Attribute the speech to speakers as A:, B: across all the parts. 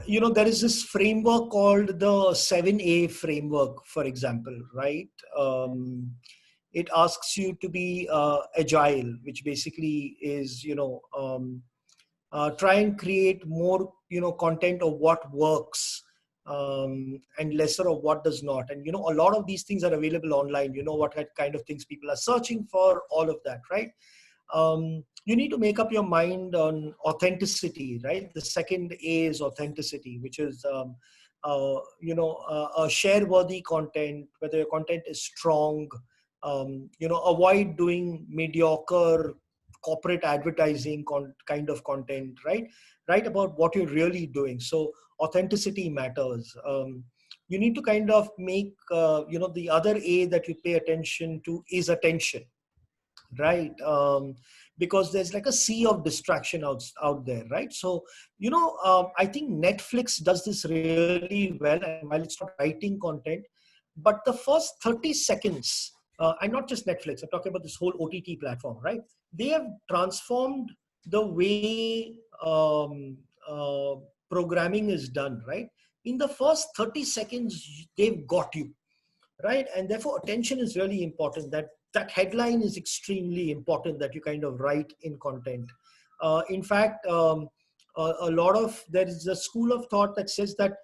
A: there is this framework called the 7A framework, for example, right? It asks you to be agile, which basically is, try and create more, content of what works, and lesser of what does not. And, a lot of these things are available online, what kind of things people are searching for, all of that, right? You need to make up your mind on authenticity, right? The second A is authenticity, which is, share-worthy content, whether your content is strong, avoid doing mediocre corporate advertising kind of content, right? Write about what you're really doing. So authenticity matters. You need to kind of make, the other A that you pay attention to is attention, right? Because there's like a sea of distraction out there, right? So I think Netflix does this really well, and while it's not writing content, but the first 30 seconds, and not just Netflix, I'm talking about this whole OTT platform, right? They have transformed the way programming is done, right? In the first 30 seconds, they've got you, right? And therefore attention is really important. That headline is extremely important that you kind of write in content. In fact, there is a school of thought that says that,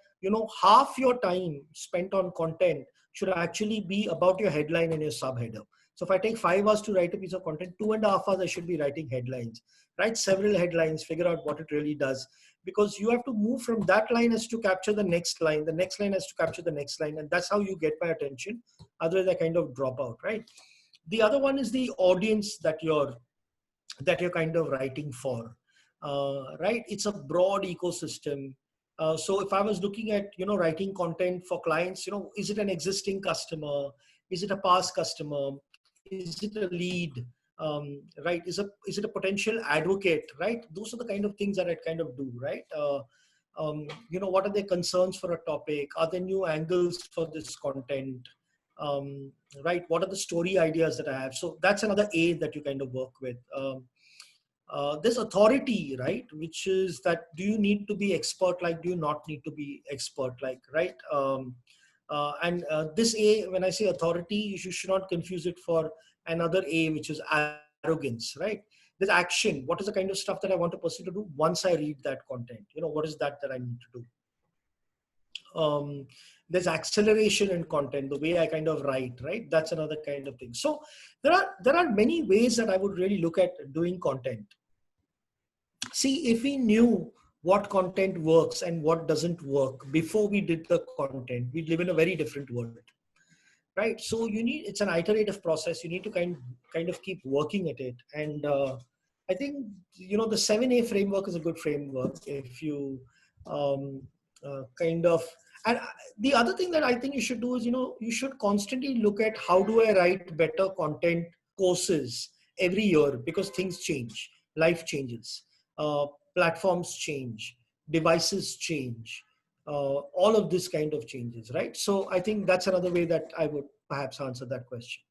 A: half your time spent on content should actually be about your headline and your subheader. So if I take 5 hours to write a piece of content, 2.5 hours I should be writing headlines. Write several headlines, figure out what it really does, because you have to move from that line as to capture the next line has to capture the next line, and that's how you get my attention. Otherwise I kind of drop out, right? The other one is the audience that you're kind of writing for, right? It's a broad ecosystem. So if I was looking at, writing content for clients, is it an existing customer? Is it a past customer? Is it a lead? Right? Is it a potential advocate? Right? Those are the kind of things that I kind of do, right? What are their concerns for a topic? Are there new angles for this content? Right? What are the story ideas that I have? So that's another A that you kind of work with. There's authority, right? Which is that, do you need to be expert like? Do you not need to be expert like, right? This A, when I say authority, you should not confuse it for another A, which is arrogance, right? There's action. What is the kind of stuff that I want a person to do once I read that content? What is that I need to do? There's acceleration in content, the way I kind of write, right? That's another kind of thing. So there are many ways that I would really look at doing content. See, if we knew what content works and what doesn't work before we did the content, we'd live in a very different world, right? So it's an iterative process. You need to kind of keep working at it. And I think, the 7A framework is a good framework if you and the other thing that I think you should do is, you should constantly look at how do I write better content courses every year, because things change, life changes, platforms change, devices change, all of this kind of changes, right? So I think that's another way that I would perhaps answer that question.